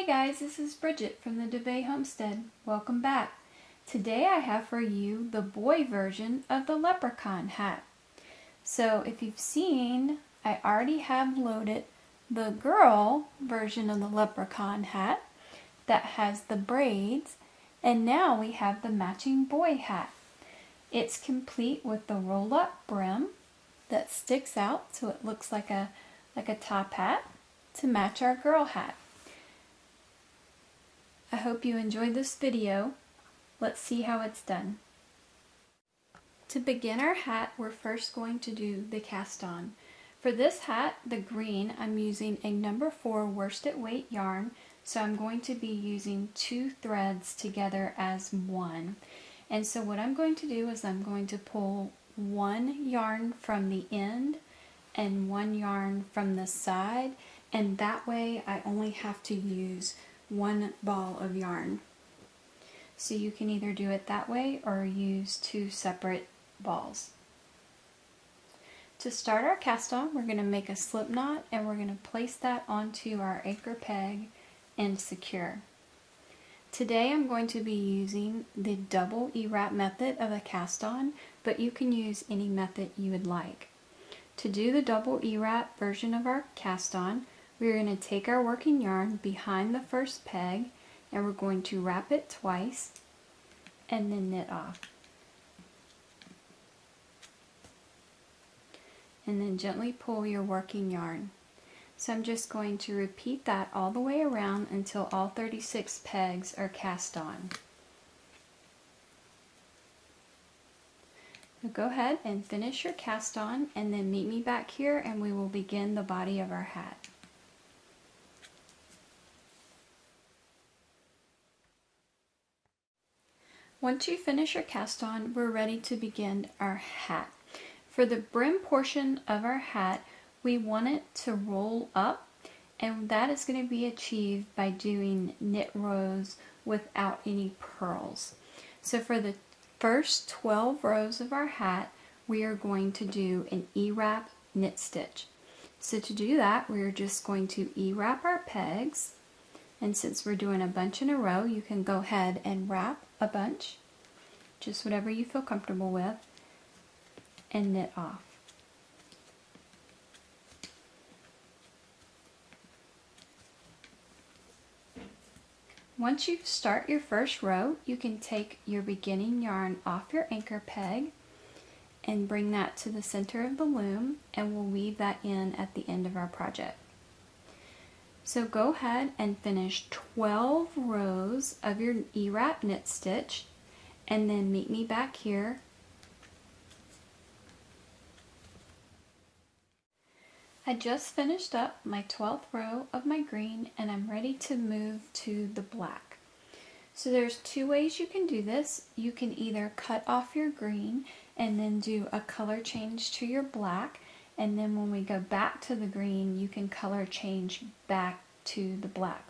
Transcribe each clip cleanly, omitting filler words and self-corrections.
Hey guys, this is Bridget from the DeVay Homestead. Welcome back. Today I have for you the boy version of the Leprechaun Hat. So if you've seen, I already have loaded the girl version of the Leprechaun Hat that has the braids, and now we have the matching boy hat. It's complete with the roll-up brim that sticks out so it looks like a top hat to match our girl hat. I hope you enjoyed this video. Let's see how it's done. To begin our hat, we're first going to do the cast on. For this hat, the green, I'm using a number 4 worsted weight yarn, so I'm going to be using 2 threads together as one. And so what I'm going to do is I'm going to pull 1 yarn from the end and 1 yarn from the side, and that way I only have to use 1 ball of yarn. So you can either do it that way or use 2 separate balls. To start our cast on, we're going to make a slip knot and we're going to place that onto our anchor peg and secure. Today I'm going to be using the double E-wrap method of a cast on, but you can use any method you would like. To do the double E-wrap version of our cast on, we're going to take our working yarn behind the first peg and we're going to wrap it twice and then knit off. And then gently pull your working yarn. So I'm just going to repeat that all the way around until all 36 pegs are cast on. So go ahead and finish your cast on and then meet me back here and we will begin the body of our hat. Once you finish your cast on, we're ready to begin our hat. For the brim portion of our hat, we want it to roll up, and that is going to be achieved by doing knit rows without any purls. So for the first 12 rows of our hat, we are going to do an E-wrap knit stitch. So to do that, we're just going to E-wrap our pegs. And since we're doing a bunch in a row, you can go ahead and wrap a bunch, just whatever you feel comfortable with, and knit off. Once you start your first row, you can take your beginning yarn off your anchor peg and bring that to the center of the loom, and we'll weave that in at the end of our project. So go ahead and finish 12 rows of your E-wrap knit stitch and then meet me back here. I just finished up my 12th row of my green and I'm ready to move to the black. So there's 2 ways you can do this. You can either cut off your green and then do a color change to your black, and then when we go back to the green, you can color change back to the black.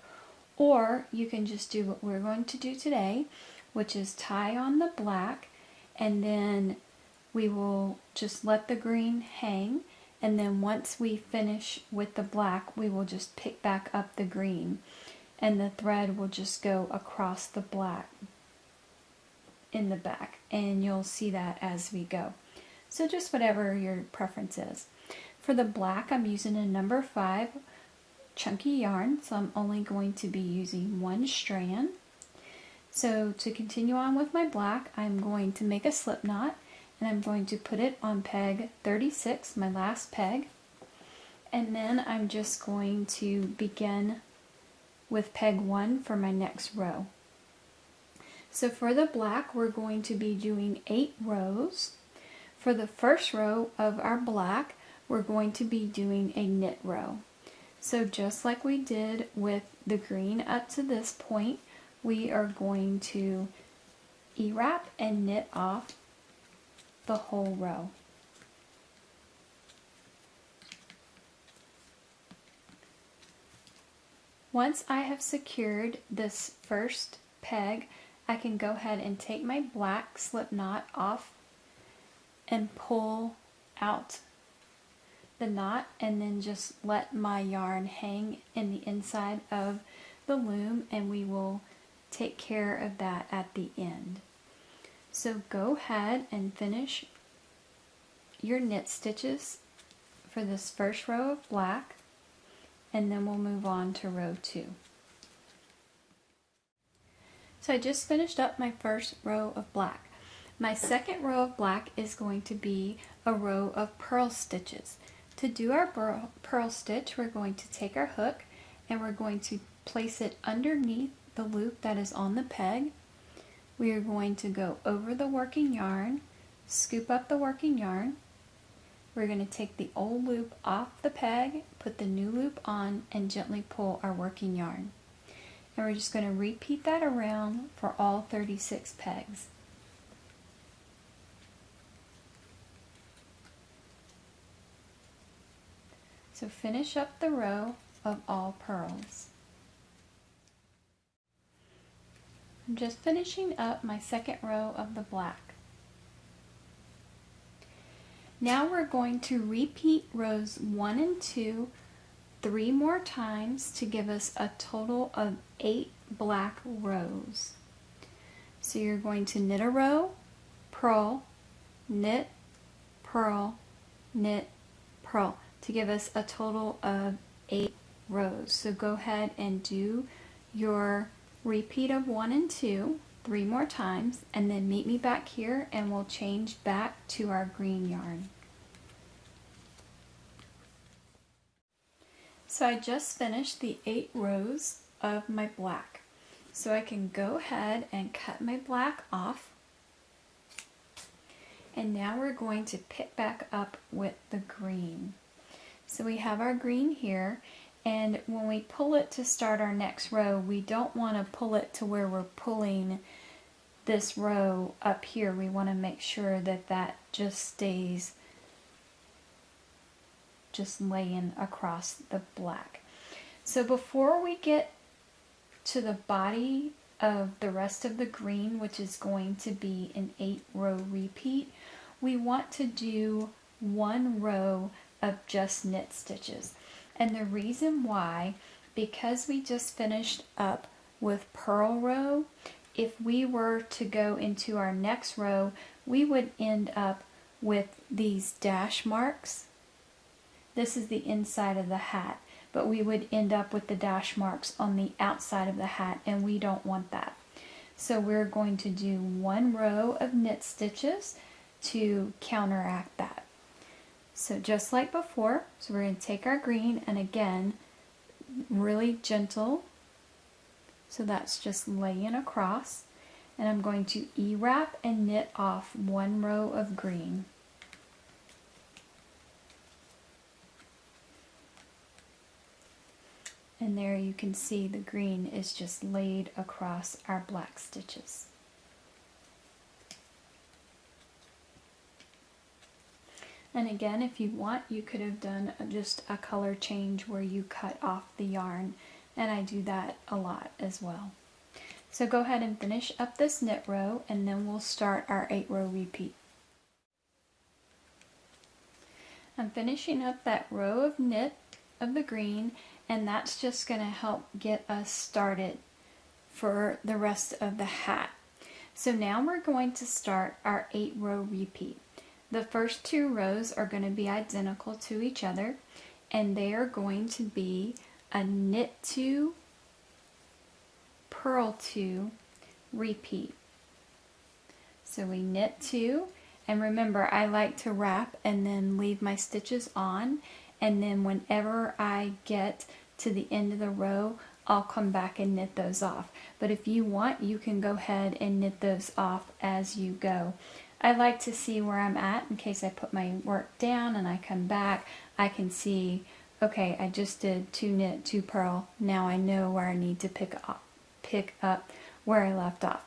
Or you can just do what we're going to do today, which is tie on the black, and then we will just let the green hang, and then once we finish with the black, we will just pick back up the green, and the thread will just go across the black in the back, and you'll see that as we go. So just whatever your preference is. For the black, I'm using a number 5 chunky yarn, so I'm only going to be using 1 strand. So to continue on with my black, I'm going to make a slip knot, and I'm going to put it on peg 36, my last peg, and then I'm just going to begin with peg 1 for my next row. So for the black, we're going to be doing 8 rows. For the first row of our black, we're going to be doing a knit row. So just like we did with the green up to this point, we are going to E-wrap and knit off the whole row. Once I have secured this first peg, I can go ahead and take my black slip knot off and pull out the knot, and then just let my yarn hang in the inside of the loom, and we will take care of that at the end. So go ahead and finish your knit stitches for this first row of black, and then we'll move on to row 2. So I just finished up my first row of black. My second row of black is going to be a row of purl stitches. To do our purl stitch, we're going to take our hook and we're going to place it underneath the loop that is on the peg. We are going to go over the working yarn, scoop up the working yarn. We're going to take the old loop off the peg, put the new loop on, and gently pull our working yarn. And we're just going to repeat that around for all 36 pegs. So finish up the row of all purls. I'm just finishing up my second row of the black. Now we're going to repeat rows 1 and 2 3 more times to give us a total of 8 black rows. So you're going to knit a row, purl, knit, purl, knit, purl to give us a total of 8 rows. So go ahead and do your repeat of 1 and 2 3 more times, and then meet me back here and we'll change back to our green yarn. So I just finished the 8 rows of my black. So I can go ahead and cut my black off. And now we're going to pick back up with the green. So we have our green here, and when we pull it to start our next row, we don't want to pull it to where we're pulling this row up here. We want to make sure that that just stays just laying across the black. So before we get to the body of the rest of the green, which is going to be an 8-row repeat, we want to do 1 row of just knit stitches. And the reason why, because we just finished up with purl row, if we were to go into our next row, we would end up with these dash marks. This is the inside of the hat, but we would end up with the dash marks on the outside of the hat, and we don't want that. So we're going to do 1 row of knit stitches to counteract that. So just like before, so we're going to take our green, and again, really gentle. So that's just laying across, and I'm going to E-wrap and knit off 1 row of green. And there you can see the green is just laid across our black stitches. And again, if you want, you could have done just a color change where you cut off the yarn, and I do that a lot as well. So go ahead and finish up this knit row, and then we'll start our 8-row repeat. I'm finishing up that row of knit of the green, and that's just going to help get us started for the rest of the hat. So now we're going to start our 8-row repeat. The first 2 rows are going to be identical to each other, and they are going to be a knit 2, purl 2, repeat. So we knit 2, and remember, I like to wrap and then leave my stitches on, and then whenever I get to the end of the row, I'll come back and knit those off. But if you want, you can go ahead and knit those off as you go. I like to see where I'm at in case I put my work down and I come back. I can see, okay, I just did 2 knit, 2 purl. Now I know where I need to pick up where I left off.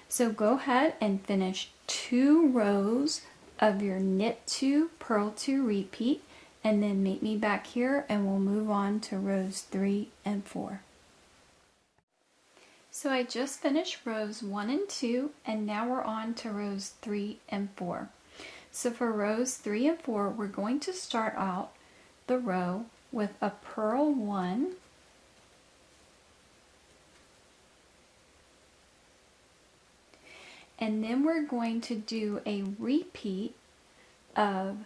So go ahead and finish 2 rows of your knit 2, purl 2 repeat, and then meet me back here and we'll move on to rows 3 and 4. So I just finished rows 1 and 2, and now we're on to rows 3 and 4. So for rows 3 and 4, we're going to start out the row with a purl 1, and then we're going to do a repeat of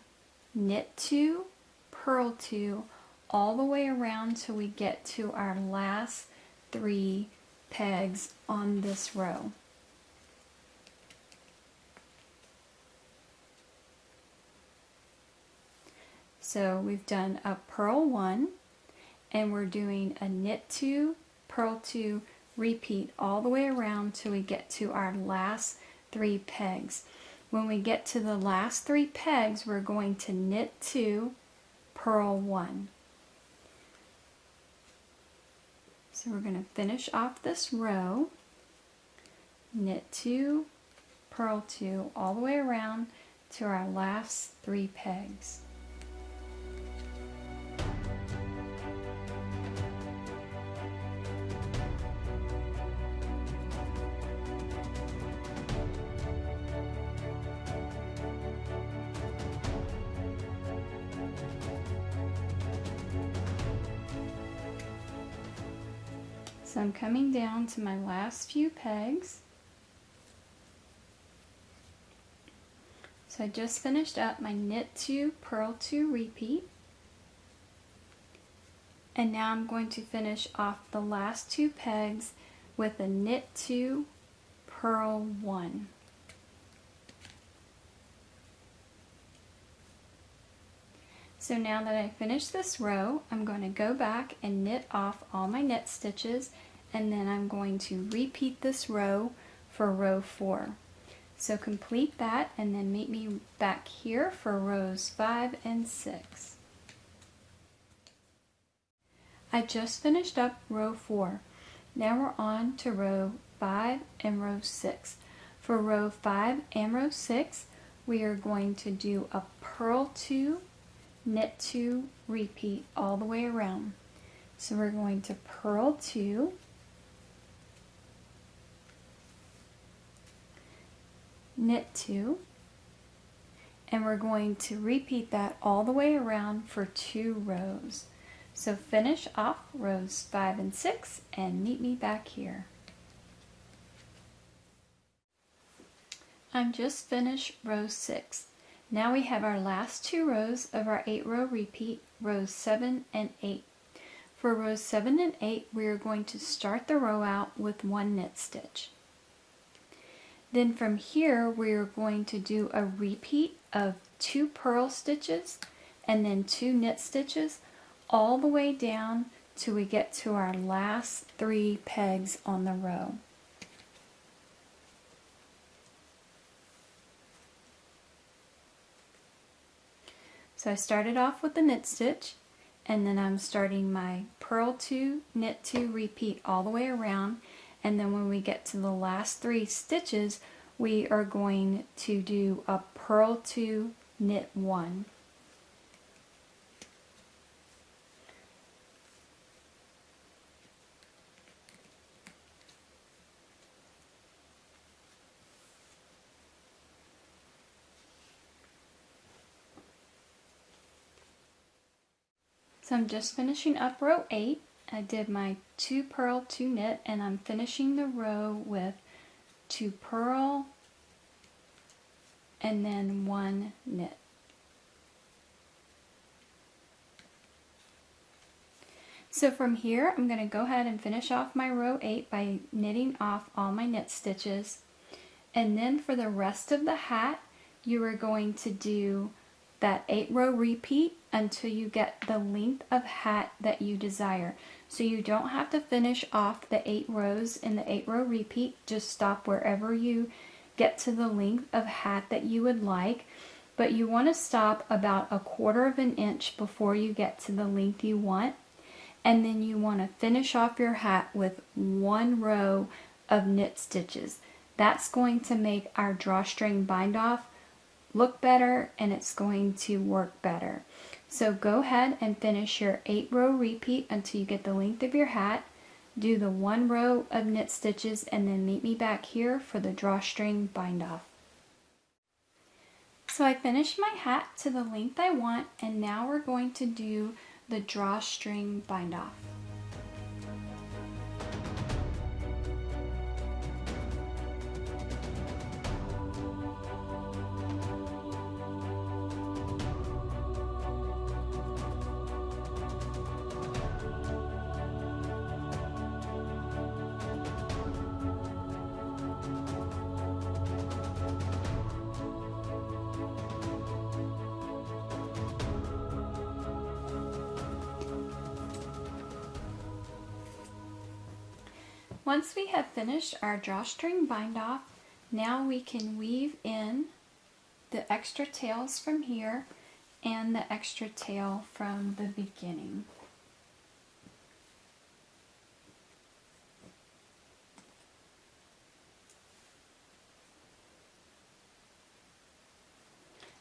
knit 2, purl 2, all the way around till we get to our last 3 pegs on this row. So we've done a purl 1, and we're doing a knit 2, purl 2, repeat all the way around till we get to our last 3 pegs. When we get to the last 3 pegs, we're going to knit 2, purl 1. So we're going to finish off this row, knit 2, purl 2, all the way around to our last 3 pegs. So I'm coming down to my last few pegs. So I just finished up my knit 2, purl 2 repeat. And now I'm going to finish off the last 2 pegs with a knit 2, purl 1. So now that I finished this row, I'm going to go back and knit off all my knit stitches, and then I'm going to repeat this row for row 4. So complete that and then meet me back here for rows 5 and 6. I just finished up row 4. Now we're on to row 5 and row 6. For row 5 and row 6, we are going to do a purl 2, knit 2, repeat all the way around. So we're going to purl 2, knit 2, and we're going to repeat that all the way around for 2 rows. So finish off rows 5 and 6 and meet me back here. I'm just finished row 6. Now we have our last 2 rows of our 8-row repeat, rows 7 and 8. For rows 7 and 8, we are going to start the row out with 1 knit stitch. Then from here, we are going to do a repeat of 2 purl stitches and then 2 knit stitches all the way down till we get to our last 3 pegs on the row. So I started off with the knit stitch, and then I'm starting my purl 2, knit 2, repeat all the way around, and then when we get to the last 3 stitches, we are going to do a purl 2, knit 1. So I'm just finishing up row 8. I did my 2 purl, 2 knit, and I'm finishing the row with 2 purl and then 1 knit. So from here, I'm going to go ahead and finish off my row 8 by knitting off all my knit stitches. And then for the rest of the hat, you are going to do that 8-row repeat until you get the length of hat that you desire. So you don't have to finish off the 8 rows in the 8-row repeat. Just stop wherever you get to the length of hat that you would like. But you want to stop about 1/4 of an inch before you get to the length you want. And then you want to finish off your hat with 1 row of knit stitches. That's going to make our drawstring bind off look better, and it's going to work better. So go ahead and finish your 8-row repeat until you get the length of your hat. Do the 1 row of knit stitches and then meet me back here for the drawstring bind off. So I finished my hat to the length I want, and now we're going to do the drawstring bind off. Once we have finished our drawstring bind off, now we can weave in the extra tails from here and the extra tail from the beginning.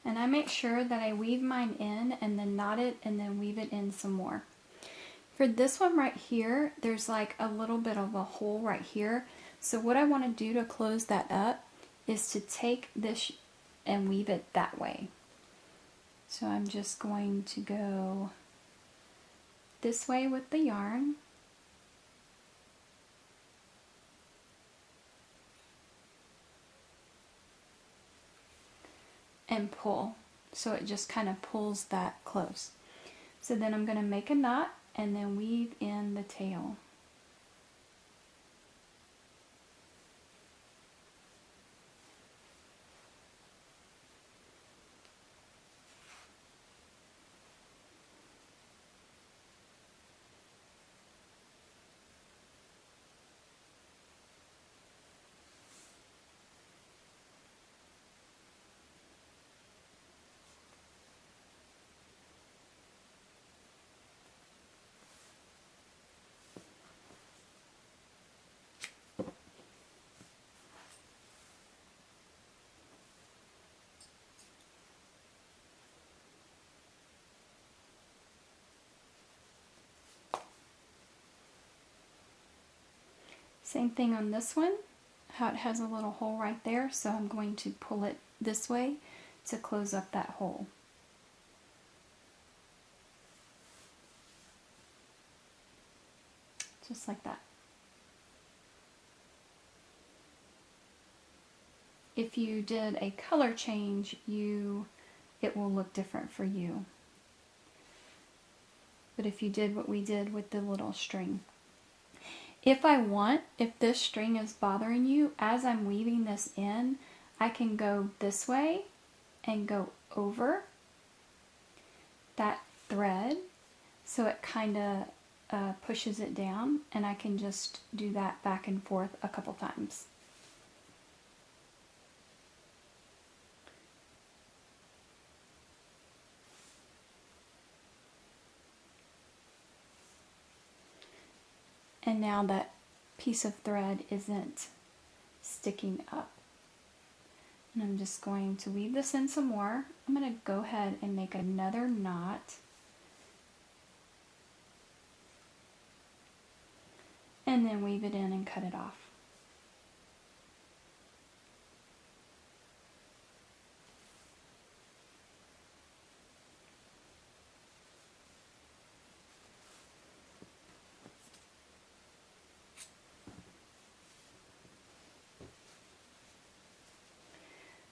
And I make sure that I weave mine in and then knot it and then weave it in some more. For this one right here, there's like a little bit of a hole right here. So what I want to do to close that up is to take this and weave it that way. So I'm just going to go this way with the yarn. And pull, so it just kind of pulls that close. So then I'm going to make a knot and then weave in the tail. Same thing on this one, how it has a little hole right there, so I'm going to pull it this way to close up that hole. Just like that. If you did a color change, it will look different for you. But if you did what we did with the little string. If this string is bothering you, as I'm weaving this in, I can go this way and go over that thread so it kind of pushes it down, and I can just do that back and forth a couple times. And now that piece of thread isn't sticking up. And I'm just going to weave this in some more. I'm going to go ahead and make another knot. And then weave it in and cut it off.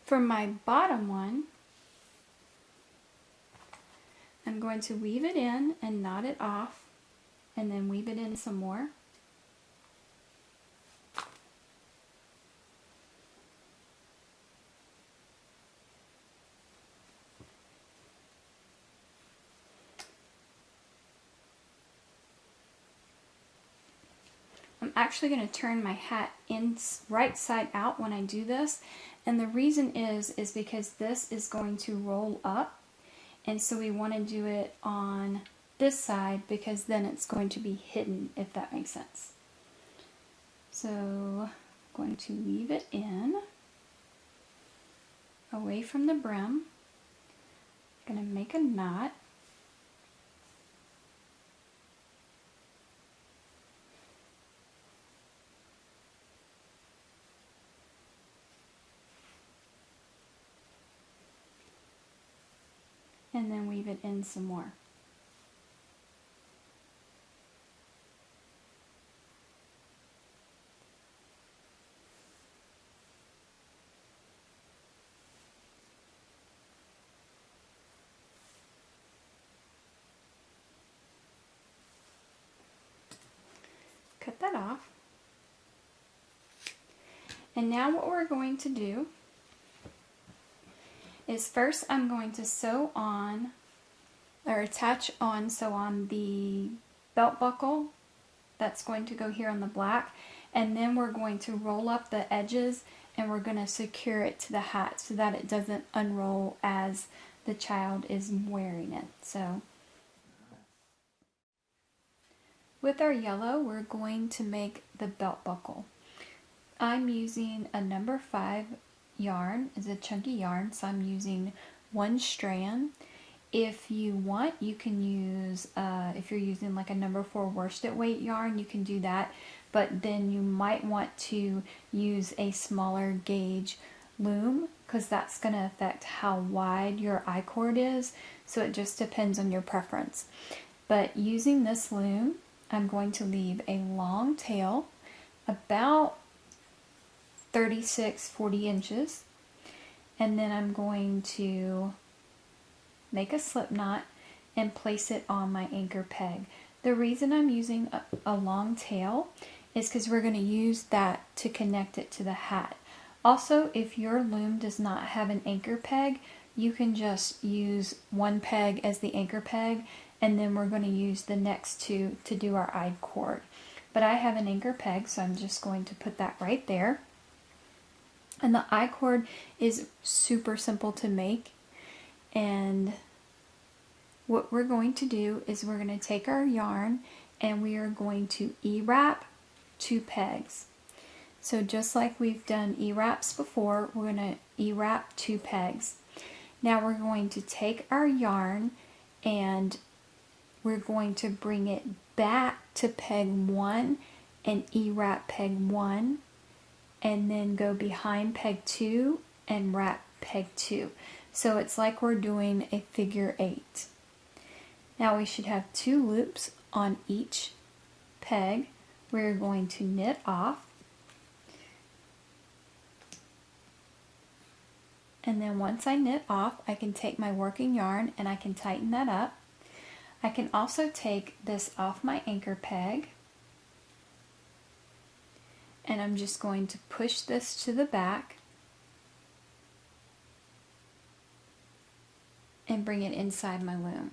For my bottom one, I'm going to weave it in and knot it off, and then weave it in some more. I'm actually going to turn my hat right side out when I do this, and the reason is because this is going to roll up, and so we want to do it on this side because then it's going to be hidden, if that makes sense. So I'm going to weave it in away from the brim. I'm going to make a knot. And then weave it in some more. Cut that off. And now what we're going to do is first I'm going to sew on, or attach on, sew on the belt buckle that's going to go here on the black, and then we're going to roll up the edges and we're going to secure it to the hat so that it doesn't unroll as the child is wearing it. So with our yellow, we're going to make the belt buckle. I'm using a number 5 yarn. It's a chunky yarn, so I'm using 1 strand. If you want, you can use, if you're using like a number 4 worsted weight yarn, you can do that. But then you might want to use a smaller gauge loom because that's going to affect how wide your I-cord is. So it just depends on your preference. But using this loom, I'm going to leave a long tail, about 36-40 inches, and then I'm going to make a slip knot and place it on my anchor peg. The reason I'm using a long tail is because we're going to use that to connect it to the hat. Also, if your loom does not have an anchor peg, you can just use 1 peg as the anchor peg, and then we're going to use the next 2 to do our I-cord. But I have an anchor peg, so I'm just going to put that right there. And the I-cord is super simple to make. And what we're going to do is we're going to take our yarn and we are going to E-wrap 2 pegs. So just like we've done E-wraps before, we're going to E-wrap 2 pegs. Now we're going to take our yarn and we're going to bring it back to peg 1 and E-wrap peg 1, and then go behind peg 2 and wrap peg 2. So it's like we're doing a figure 8. Now we should have 2 loops on each peg. We're going to knit off. And then once I knit off, I can take my working yarn and I can tighten that up. I can also take this off my anchor peg, and I'm just going to push this to the back and bring it inside my loom.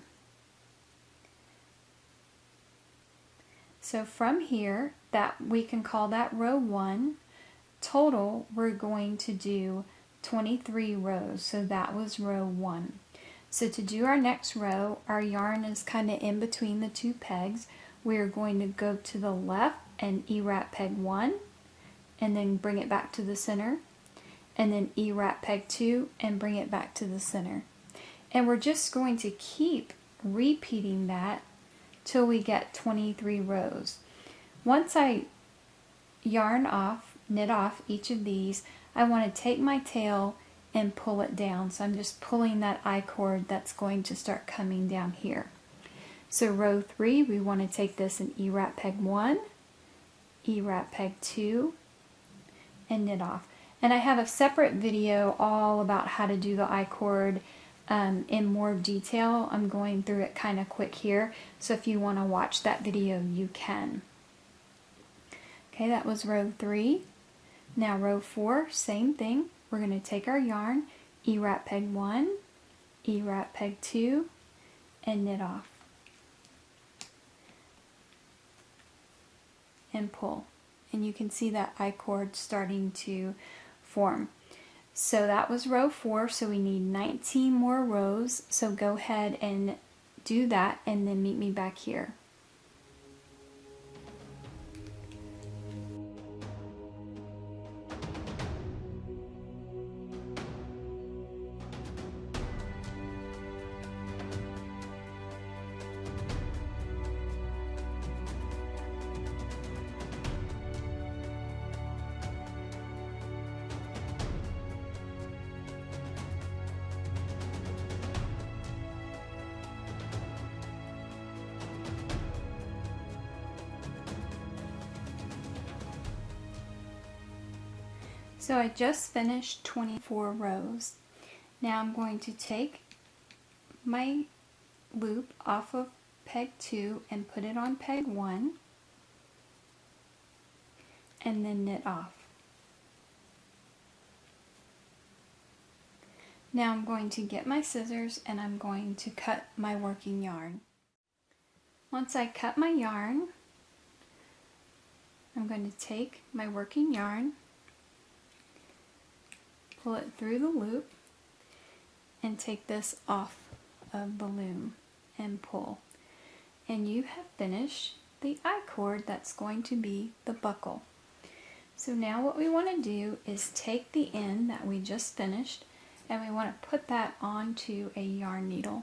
So from here, that we can call that row 1. Total, we're going to do 23 rows, so that was row 1. So to do our next row, our yarn is kind of in between the 2 pegs. We're going to go to the left and E-wrap peg 1, and then bring it back to the center, and then E-wrap peg 2 and bring it back to the center. And we're just going to keep repeating that till we get 23 rows. Once I yarn off, knit off each of these, I want to take my tail and pull it down. So I'm just pulling that I-cord that's going to start coming down here. So row 3, we want to take this and E-wrap peg 1, E-wrap peg 2, and knit off. And I have a separate video all about how to do the I-cord in more detail. I'm going through it kind of quick here, so if you want to watch that video, you can. Okay, that was row 3. Now row 4, same thing. We're going to take our yarn, E-wrap peg 1, E-wrap peg 2, and knit off. And pull. And you can see that I-cord starting to form. So that was row 4, so we need 19 more rows. So go ahead and do that and then meet me back here. So I just finished 24 rows. Now I'm going to take my loop off of peg 2 and put it on peg 1 and then knit off. Now I'm going to get my scissors and I'm going to cut my working yarn. Once I cut my yarn, I'm going to take my working yarn, pull it through the loop, and take this off of the loom and pull. And you have finished the I-cord that's going to be the buckle. So now what we want to do is take the end that we just finished and we want to put that onto a yarn needle.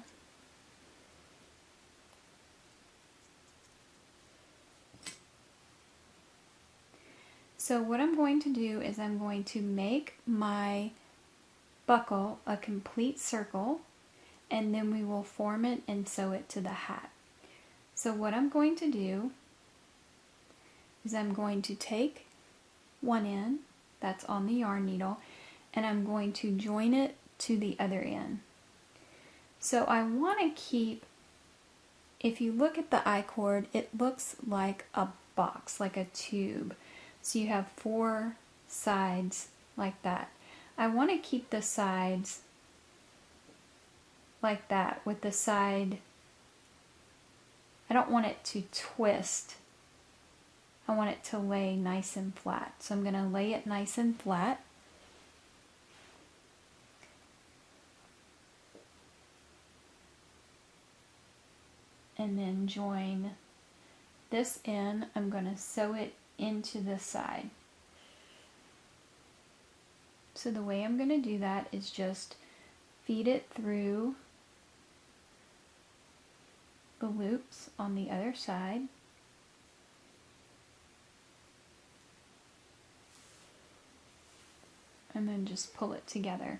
So what I'm going to do is I'm going to make my buckle a complete circle, and then we will form it and sew it to the hat. So what I'm going to do is I'm going to take one end that's on the yarn needle and I'm going to join it to the other end. So I want to keep, if you look at the I-cord, it looks like a box, like a tube. So you have 4 sides like that. I want to keep the sides like that, with the side, I don't want it to twist. I want it to lay nice and flat. So I'm going to lay it nice and flat. And then join this end. I'm going to sew it into this side. So the way I'm going to do that is just feed it through the loops on the other side. And then just pull it together.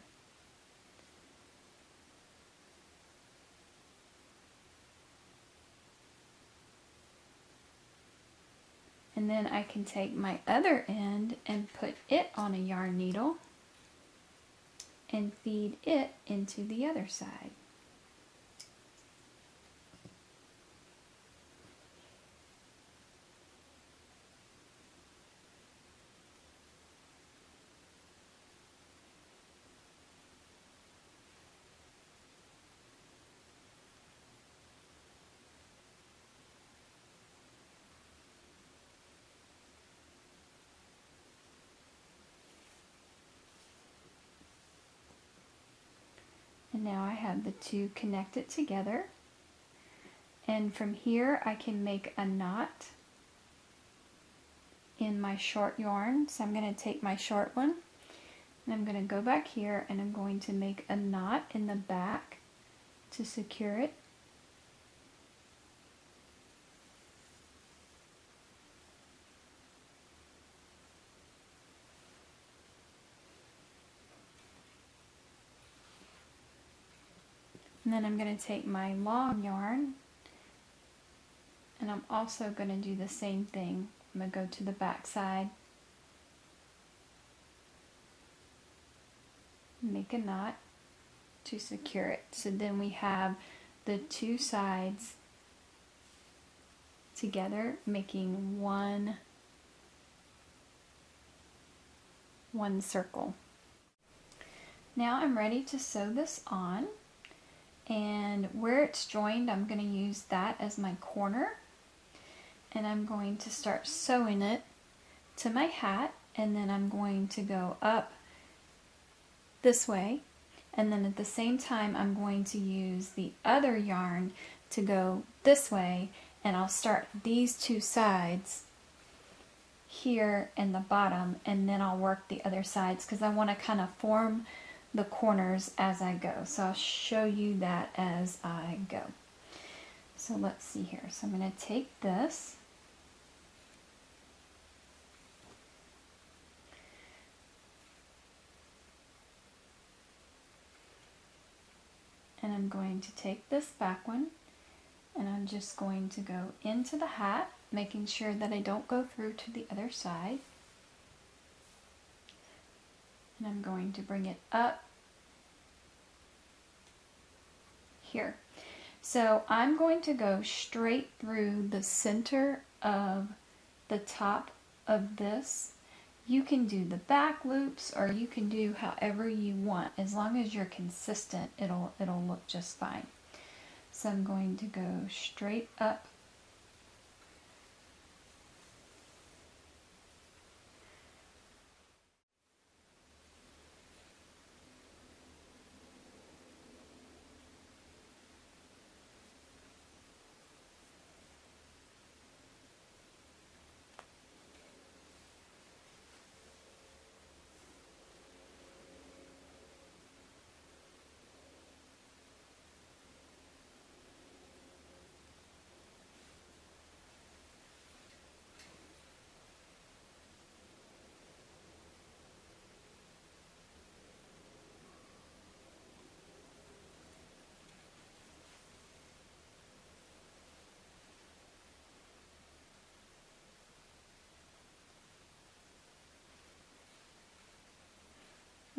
And then I can take my other end and put it on a yarn needle and feed it into the other side. And now I have the two connected together. And from here I can make a knot in my short yarn. So I'm going to take my short one and I'm going to go back here and I'm going to make a knot in the back to secure it. And then I'm going to take my long yarn and I'm also going to do the same thing. I'm going to go to the back side, make a knot to secure it. So then we have the two sides together making one circle. Now I'm ready to sew this on. And where it's joined, I'm going to use that as my corner. And I'm going to start sewing it to my hat. And then I'm going to go up this way. And then at the same time, I'm going to use the other yarn to go this way. And I'll start these two sides here in the bottom. And then I'll work the other sides because I want to kind of form the corners as I go. So I'll show you that as I go. So let's see here. So I'm going to take this and I'm going to take this back one and I'm just going to go into the hat, making sure that I don't go through to the other side. And I'm going to bring it up here. So I'm going to go straight through the center of the top of this. You can do the back loops or you can do however you want. As long as you're consistent, it'll look just fine. So I'm going to go straight up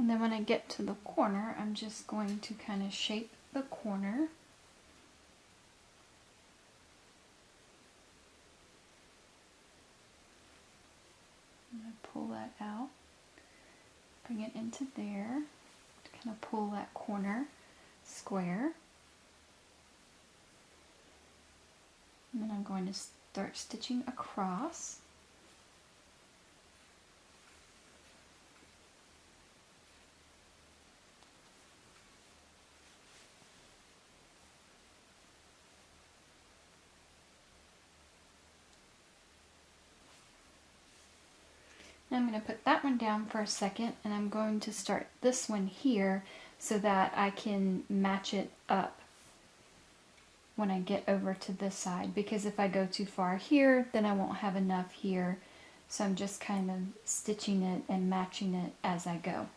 And then when I get to the corner, I'm just going to kind of shape the corner. I'm going to pull that out, bring it into there, to kind of pull that corner square. And then I'm going to start stitching across. Now I'm going to put that one down for a second, and I'm going to start this one here so that I can match it up when I get over to this side, because if I go too far here, then I won't have enough here. So I'm just kind of stitching it and matching it as I go.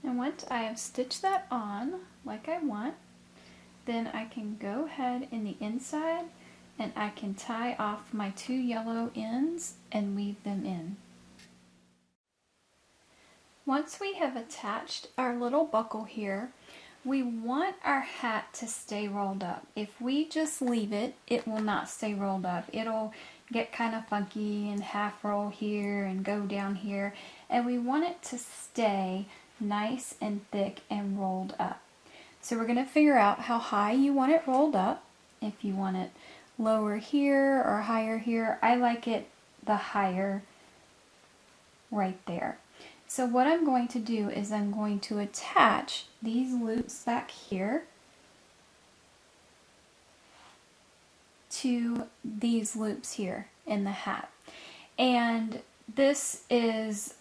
And once I have stitched that on like I want, then I can go ahead in the inside and I can tie off my two yellow ends and weave them in. Once we have attached our little buckle here, we want our hat to stay rolled up. If we just leave it, it will not stay rolled up. It'll get kind of funky and half roll here and go down here, and we want it to stay nice and thick and rolled up. So we're going to figure out how high you want it rolled up. If you want it lower here or higher here, I like it the higher right there. So what I'm going to do is I'm going to attach these loops back here to these loops here in the hat. And this is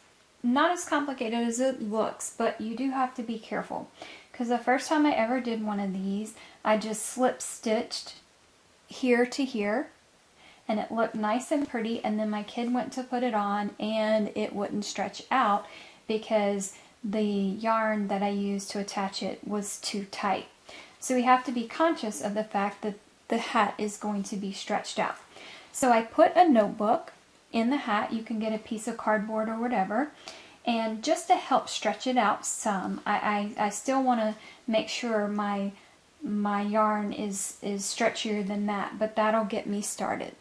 not as complicated as it looks, but you do have to be careful, because the first time I ever did one of these, I just slip stitched here to here and it looked nice and pretty, and then my kid went to put it on and it wouldn't stretch out because the yarn that I used to attach it was too tight. So we have to be conscious of the fact that the hat is going to be stretched out. So I put a notebook in the hat. You can get a piece of cardboard or whatever, and just to help stretch it out some, I still want to make sure my yarn is stretchier than that, but that'll get me started.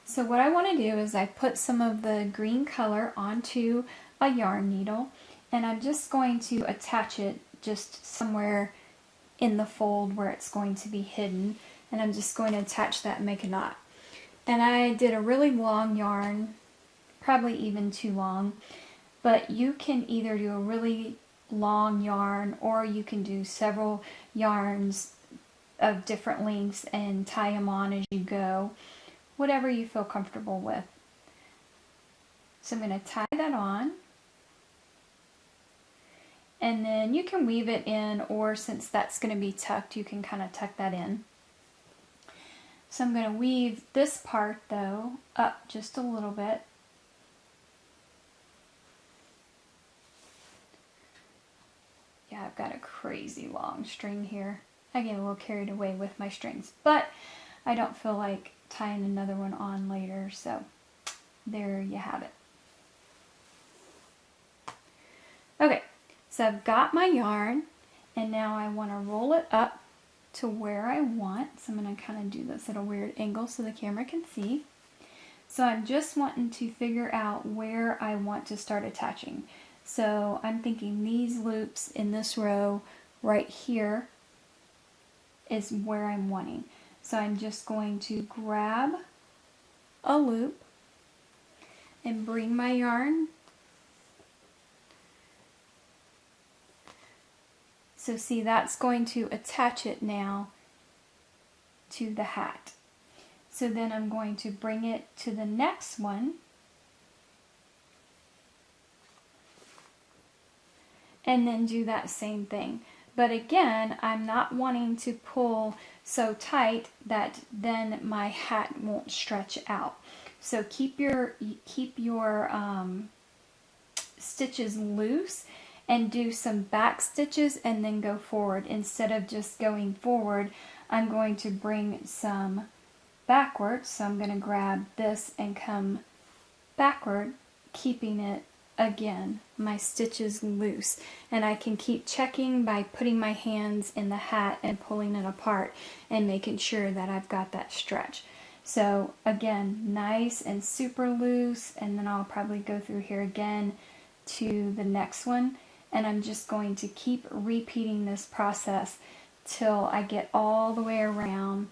So what I want to do is I put some of the green color onto a yarn needle, and I'm just going to attach it just somewhere in the fold where it's going to be hidden, and I'm just going to attach that and make a knot. And I did a really long yarn, probably even too long, but you can either do a really long yarn or you can do several yarns of different lengths and tie them on as you go, whatever you feel comfortable with. So I'm going to tie that on, and then you can weave it in, or since that's going to be tucked, you can kind of tuck that in. So I'm going to weave this part though up just a little bit. Yeah, I've got a crazy long string here. I get a little carried away with my strings, but I don't feel like tying another one on later, so there you have it. Okay, so I've got my yarn, and now I want to roll it up to where I want. So I'm going to kind of do this at a weird angle so the camera can see. So I'm just wanting to figure out where I want to start attaching. So I'm thinking these loops in this row right here is where I'm wanting. So I'm just going to grab a loop and bring my yarn. So see, that's going to attach it now to the hat. So then I'm going to bring it to the next one and then do that same thing. But again, I'm not wanting to pull so tight that then my hat won't stretch out. So keep your stitches loose and do some back stitches and then go forward. Instead of just going forward, I'm going to bring some backwards. So I'm going to grab this and come backward, keeping it, again, my stitches loose. And I can keep checking by putting my hands in the hat and pulling it apart and making sure that I've got that stretch. So again, nice and super loose, and then I'll probably go through here again to the next one, and I'm just going to keep repeating this process till I get all the way around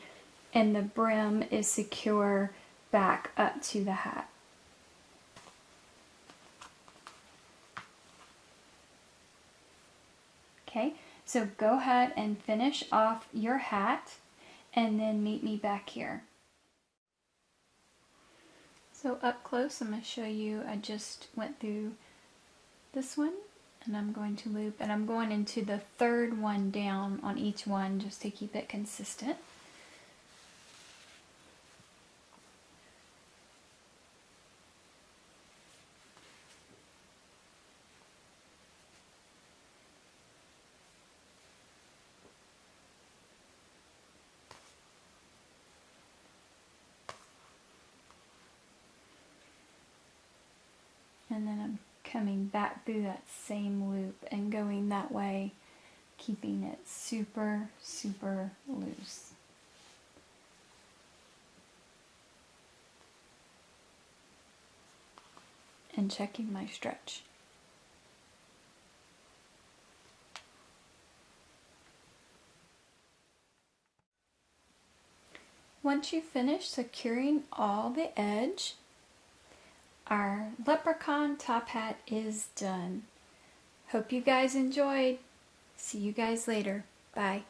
and the brim is secure back up to the hat. Okay, so go ahead and finish off your hat and then meet me back here. So up close, I'm going to show you, I just went through this one and I'm going to loop, and I'm going into the third one down on each one just to keep it consistent. And then I'm coming back through that same loop and going that way, keeping it super, super loose. And checking my stretch. Once you finish securing all the edge, our leprechaun top hat is done. Hope you guys enjoyed. See you guys later. Bye.